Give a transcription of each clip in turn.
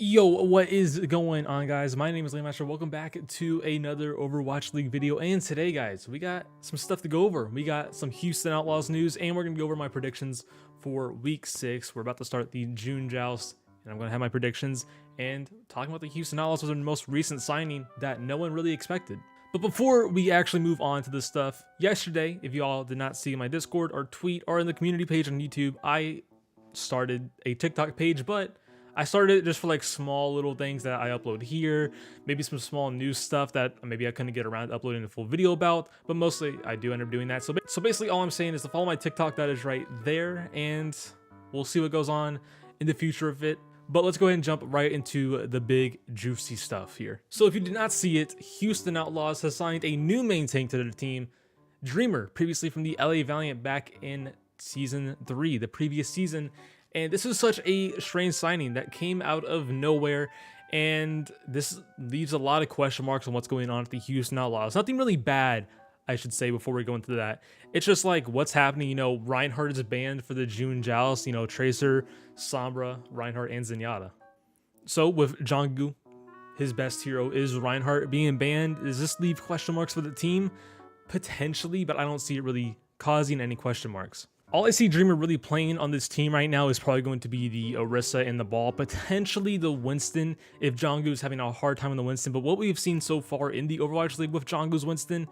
Yo, what is going on, guys? My name is Landmaster. Welcome back to another Overwatch League video. And today, guys, we got some stuff to go over. We got some Houston Outlaws news, and we're going to go over my predictions for Week 6. We're about to start the June Joust, and I'm going to have my predictions and talking about the Houston Outlaws was their most recent signing that no one really expected. But before we actually move on to this stuff, yesterday, if you all did not see my Discord or tweet or in the community page on YouTube, I started a TikTok page, but I started it just for like small little things that I upload here, maybe some small news stuff that maybe I couldn't get around to uploading a full video about, but mostly I do end up doing that. So basically all I'm saying is to follow my TikTok, that is right there, and we'll see what goes on in the future of it. But let's go ahead and jump right into the big juicy stuff here. So if you did not see it, Houston Outlaws has signed a new main tank to their team, Dreamer, previously from the LA Valiant back in Season 3, the previous season. And this is such a strange signing that came out of nowhere, and this leaves a lot of question marks on what's going on at the Houston Outlaws. Nothing really bad, I should say, before we go into that. It's just like what's happening. You know, Reinhardt is banned for the June Joust. You know, Tracer, Sombra, Reinhardt, and Zenyatta. So with Jungkook, his best hero is Reinhardt being banned. Does this leave question marks for the team? Potentially, but I don't see it really causing any question marks. All I see Dreamer really playing on this team right now is probably going to be the Orisa and the Ball, potentially the Winston if Jungkook is having a hard time on the Winston. But what we've seen so far in the Overwatch League with Jungkook's Winston,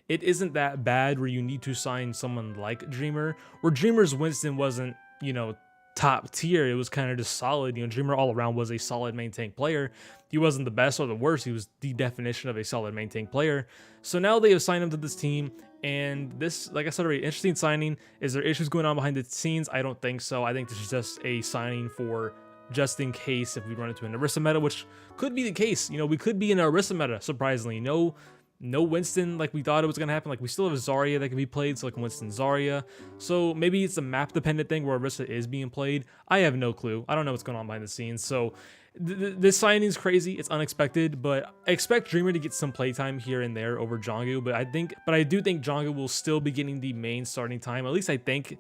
it isn't that bad where you need to sign someone like Dreamer, where Dreamer's Winston wasn't, you know, top tier. It was kind of just solid. You know, Dreamer all around was a solid main tank player. He wasn't the best or the worst. He was the definition of a solid main tank player. So now they have signed him to this team, and this, like I said already, interesting signing. Is there issues going on behind the scenes? I don't think so. I think this is just a signing for just in case if we run into an Orisa meta, which could be the case. You know, we could be in an Orisa meta, surprisingly. No Winston like we thought it was going to happen. Like, we still have Zarya that can be played, so like Winston Zarya. So maybe it's a map dependent thing where Orisa is being played. I have no clue. I don't know what's going on behind the scenes. So this signing is crazy. It's unexpected, but I expect Dreamer to get some playtime here and there over Jungkook. But I do think Jungkook will still be getting the main starting time. At least I think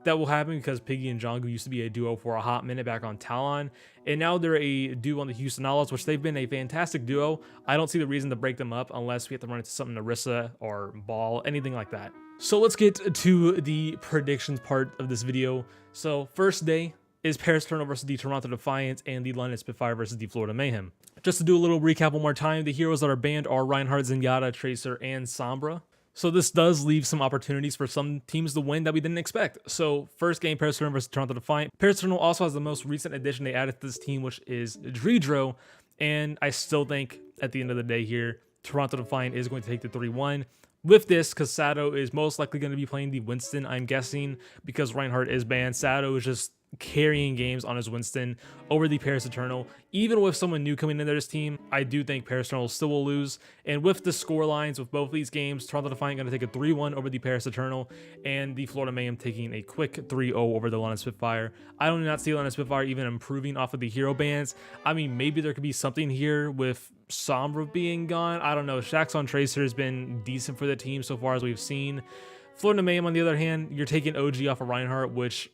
that will happen, because Piggy and Jungkook used to be a duo for a hot minute back on Talon, and now they're a duo on the Houston Outlaws, which they've been a fantastic duo. I don't see the reason to break them up unless we have to run into something Orisa or Ball, anything like that. So let's get to the predictions part of this video. So first day is Paris Eternal versus the Toronto Defiance, and the London Spitfire versus the Florida Mayhem. Just to do a little recap one more time, the heroes that are banned are Reinhardt, Zenyatta, Tracer, and Sombra. So this does leave some opportunities for some teams to win that we didn't expect. So first game, Paris Eternal versus Toronto Defiant. Paris Eternal also has the most recent addition they added to this team, which is Dredro. And I still think at the end of the day here, Toronto Defiant is going to take the 3-1. With this, because Sato is most likely going to be playing the Winston, I'm guessing, because Reinhardt is banned. Sato is just carrying games on his Winston over the Paris Eternal. Even with someone new coming into this team, I do think Paris Eternal still will lose. And with the score lines with both of these games, Toronto Defiant going to take a 3-1 over the Paris Eternal, and the Florida Mayhem taking a quick 3-0 over the London Spitfire. I do not see London Spitfire even improving off of the hero bans. I mean, maybe there could be something here with Sombra being gone. I don't know. Shax on Tracer has been decent for the team so far as we've seen. Florida Mayhem, on the other hand, you're taking OG off of Reinhardt, which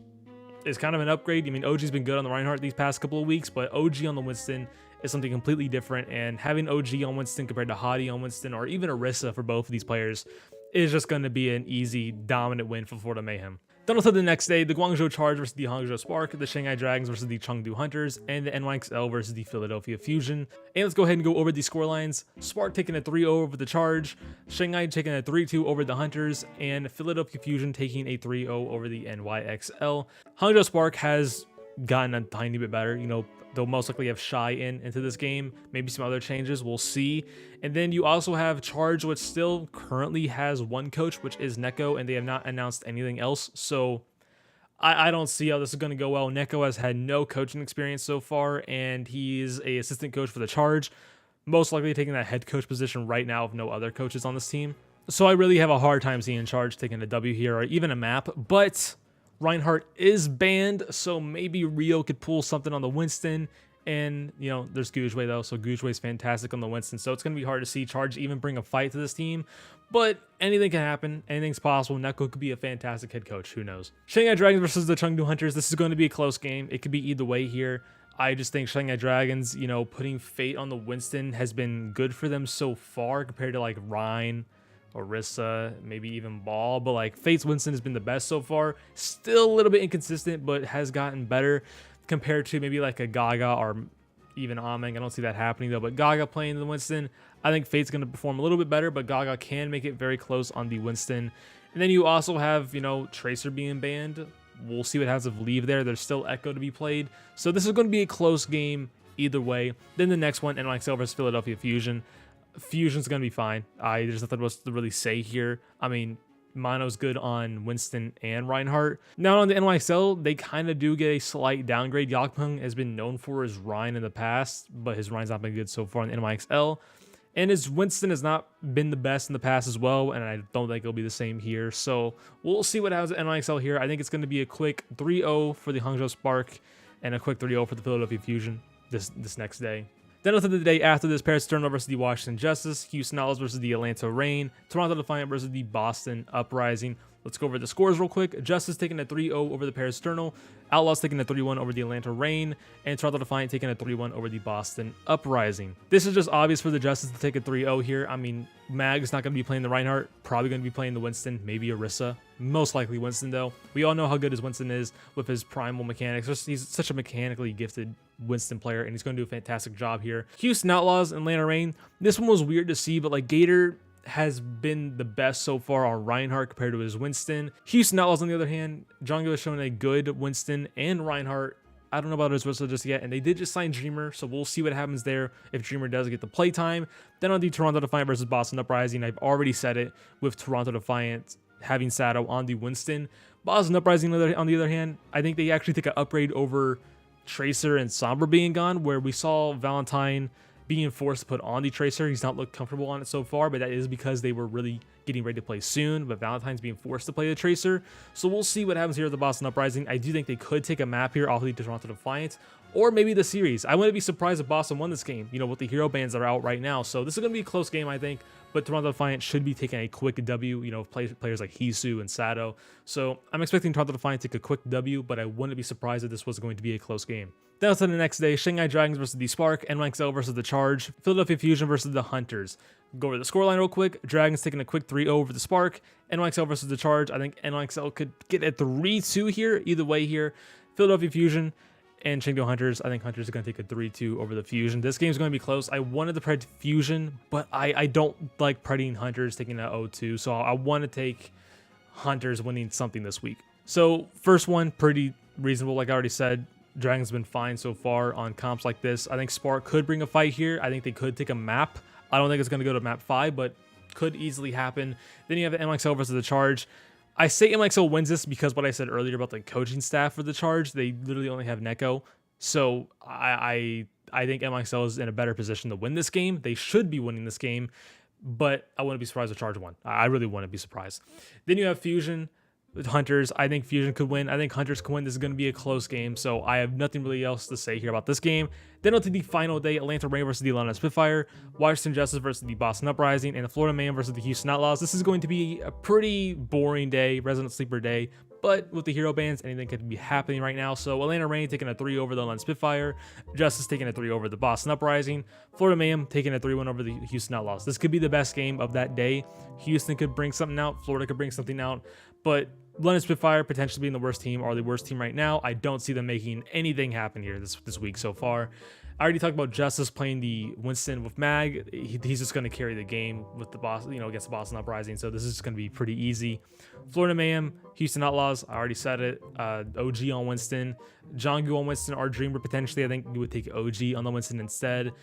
is kind of an upgrade. I mean, OG's been good on the Reinhardt these past couple of weeks, but OG on the Winston is something completely different, and having OG on Winston compared to Hottie on Winston, or even Orisa for both of these players, is just going to be an easy, dominant win for Florida Mayhem. Then until the next day, the Guangzhou Charge versus the Hangzhou Spark, the Shanghai Dragons versus the Chengdu Hunters, and the NYXL versus the Philadelphia Fusion. And let's go ahead and go over the scorelines. Spark taking a 3-0 over the Charge, Shanghai taking a 3-2 over the Hunters, and Philadelphia Fusion taking a 3-0 over the NYXL. Hangzhou Spark has gotten a tiny bit better. You know, they'll most likely have Shy into this game, maybe some other changes, we'll see. And then you also have Charge, which still currently has one coach, which is Neko, and they have not announced anything else. So I don't see how this is going to go well. Neko has had no coaching experience so far, and he's a assistant coach for the Charge, most likely taking that head coach position right now with no other coaches on this team. So I really have a hard time seeing Charge taking a W here, or even a map, but Reinhardt is banned, so maybe Rio could pull something on the Winston. And, you know, there's Gujwei, though, so Gujwei's fantastic on the Winston, so it's going to be hard to see Charge even bring a fight to this team. But anything can happen. Anything's possible. Neko could be a fantastic head coach. Who knows? Shanghai Dragons versus the Chengdu Hunters. This is going to be a close game. It could be either way here. I just think Shanghai Dragons, you know, putting Fate on the Winston has been good for them so far compared to like Rhine, Orisa, maybe even Ball. But like Fate's Winston has been the best so far. Still a little bit inconsistent, but has gotten better compared to maybe like a Gaga or even Ameng. I don't see that happening though. But Gaga playing the Winston, I think Fate's going to perform a little bit better, but Gaga can make it very close on the Winston. And then you also have, you know, Tracer being banned. We'll see what happens with Leave there. There's still Echo to be played. So this is going to be a close game either way. Then the next one, NYXL versus Philadelphia Fusion. Fusion's going to be fine. There's nothing else to really say here. I mean, Mono's good on Winston and Reinhardt. Now on the NYXL, they kind of do get a slight downgrade. Yakpeng has been known for his Rhine in the past, but his Rhine's not been good so far on the NYXL. And his Winston has not been the best in the past as well, and I don't think it'll be the same here. So we'll see what happens at NYXL here. I think it's going to be a quick 3-0 for the Hangzhou Spark and a quick 3-0 for the Philadelphia Fusion this next day. Then on to the day after this, Paris Eternal versus the Washington Justice, Houston Outlaws versus the Atlanta Reign, Toronto Defiant versus the Boston Uprising. Let's go over the scores real quick. Justice taking a 3-0 over the Paris Eternal, Outlaws taking a 3-1 over the Atlanta Reign, and Toronto Defiant taking a 3-1 over the Boston Uprising. This is just obvious for the Justice to take a 3-0 here. I mean, Mag's not going to be playing the Reinhardt, probably going to be playing the Winston, maybe Orisa. Most likely Winston, though. We all know how good his Winston is with his primal mechanics. He's such a mechanically gifted Winston player, and he's going to do a fantastic job here. Houston Outlaws and Atlanta Reign. This one was weird to see, but like Gator has been the best so far on Reinhardt compared to his Winston. Houston Outlaws, on the other hand, Jongu has shown a good Winston and Reinhardt. I don't know about his Orisa just yet, and they did just sign Dreamer, so we'll see what happens there if Dreamer does get the playtime. Then on the Toronto Defiant versus Boston Uprising, I've already said it with Toronto Defiant having Sato on the Winston. Boston Uprising, on the other hand, I think they actually take an upgrade over Tracer and Sombra being gone, where we saw Valentine being forced to put on the Tracer. He's not looked comfortable on it so far, but that is because they were really getting ready to play soon, but Valentine's being forced to play the Tracer. So we'll see what happens here at the Boston Uprising. I do think they could take a map here off of the Toronto Defiant, or maybe the series. I wouldn't be surprised if Boston won this game, you know, with the hero bans that are out right now. So this is going to be a close game, I think, but Toronto Defiant should be taking a quick W, you know, players like Hisu and Sato. So I'm expecting Toronto Defiant to take a quick W, but I wouldn't be surprised if this was going to be a close game. Then to the next day, Shanghai Dragons versus the Spark, NYXL versus the Charge, Philadelphia Fusion versus the Hunters. Go over the scoreline real quick. Dragons taking a quick 3-0 over the Spark. NYXL versus the Charge. I think NYXL could get a 3-2 here. Either way here. Philadelphia Fusion and Chengdu Hunters. I think Hunters are going to take a 3-2 over the Fusion. This game is going to be close. I wanted to pred Fusion, but I don't like preding Hunters taking an 0-2. So I want to take Hunters winning something this week. So first one, pretty reasonable. Like I already said, Dragon's been fine so far on comps like this. I think Spark could bring a fight here. I think they could take a map. I don't think it's going to go to map 5, but could easily happen. Then you have the NYXL versus the Charge. I say NYXL wins this because what I said earlier about the coaching staff for the Charge, they literally only have Neko. So I think NYXL is in a better position to win this game. They should be winning this game, but I wouldn't be surprised if Charge won. I really wouldn't be surprised. Then you have Fusion with Hunters. I think Fusion could win. I think Hunters could win. This is going to be a close game, so I have nothing really else to say here about this game. Then on to the final day, Atlanta Reign versus the Atlanta Spitfire, Washington Justice versus the Boston Uprising, and the Florida Man versus the Houston Outlaws. This is going to be a pretty boring day, Resident Sleeper day, but with the hero bans, anything could be happening right now. So Atlanta Reign taking a 3 over the Atlanta Spitfire, Justice taking a 3 over the Boston Uprising, Florida Mayhem taking a 3-1 over the Houston Outlaws. This could be the best game of that day. Houston could bring something out, Florida could bring something out, but London Spitfire potentially being the worst team or the worst team right now. I don't see them making anything happen here this week so far. I already talked about Justice playing the Winston with Mag. He's just going to carry the game with the boss, you know, against the Boston Uprising. So this is just going to be pretty easy. Florida Mayhem, Houston Outlaws. I already said it. OG on Winston, Jongu on Winston, or Dreamer potentially. I think you would take OG on the Winston instead.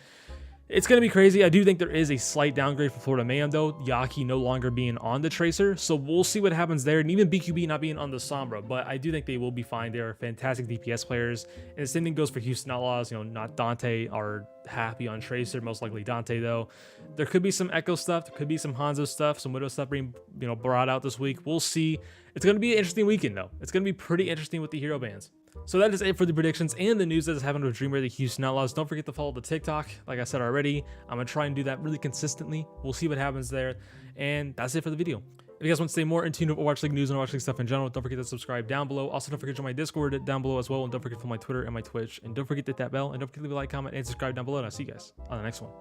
It's going to be crazy. I do think there is a slight downgrade for Florida Mayhem, though. Yaki no longer being on the Tracer, so we'll see what happens there. And even BQB not being on the Sombra, but I do think they will be fine. They are fantastic DPS players. And the same thing goes for Houston Outlaws. You know, not Dante are happy on Tracer, most likely Dante, though. There could be some Echo stuff. There could be some Hanzo stuff, some Widow stuff being, you know, brought out this week. We'll see. It's going to be an interesting weekend, though. It's going to be pretty interesting with the hero bans. So that is it for the predictions and the news that has happened with Dreamer, the Houston Outlaws. Don't forget to follow the TikTok. Like I said already, I'm going to try and do that really consistently. We'll see what happens there. And that's it for the video. If you guys want to stay more in tune with Overwatch League news and Overwatch League stuff in general, don't forget to subscribe down below. Also, don't forget to join my Discord down below as well. And don't forget to follow my Twitter and my Twitch. And don't forget to hit that bell. And don't forget to leave a like, comment, and subscribe down below. And I'll see you guys on the next one.